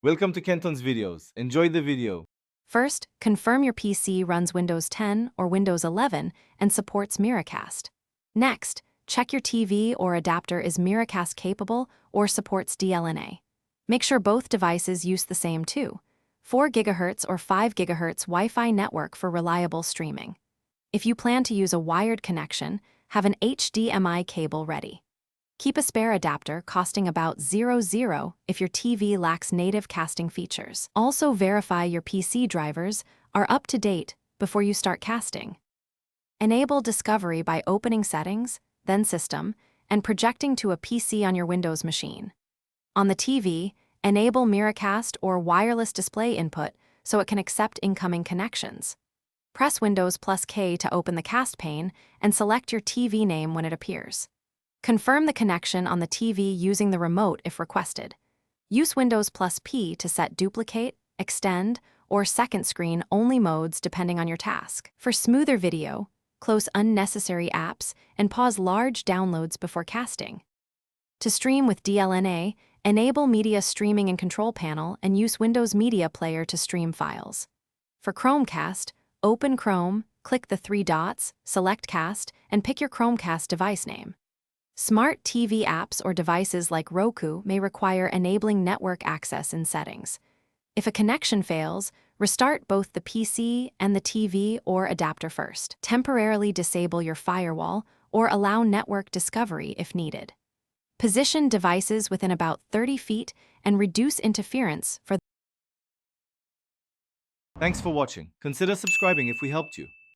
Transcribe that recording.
Welcome to Kenton's videos. Enjoy the video. First, confirm your PC runs Windows 10 or Windows 11 and supports Miracast. Next, check your TV or adapter is Miracast capable or supports DLNA. Make sure both devices use the same 4 GHz or 5 GHz Wi-Fi network for reliable streaming. If you plan to use a wired connection, have an HDMI cable ready. Keep a spare adapter costing about $00 if your TV lacks native casting features. Also verify your PC drivers are up to date before you start casting. Enable Discovery by opening Settings, then System, and projecting to a PC on your Windows machine. On the TV, enable Miracast or wireless display input so it can accept incoming connections. Press Windows plus K to open the cast pane and select your TV name when it appears. Confirm the connection on the TV using the remote if requested. Use Windows plus P to set duplicate, extend, or second screen only modes depending on your task. For smoother video, close unnecessary apps and pause large downloads before casting. To stream with DLNA, enable Media Streaming and Control Panel and use Windows Media Player to stream files. For Chromecast, open Chrome, click the 3 dots, select Cast, and pick your Chromecast device name. Smart TV apps or devices like Roku may require enabling network access in settings. If a connection fails, restart both the PC and the TV or adapter first. Temporarily disable your firewall or allow network discovery if needed. Position devices within about 30 feet and reduce interference for. Thanks for watching. Consider subscribing if we helped you.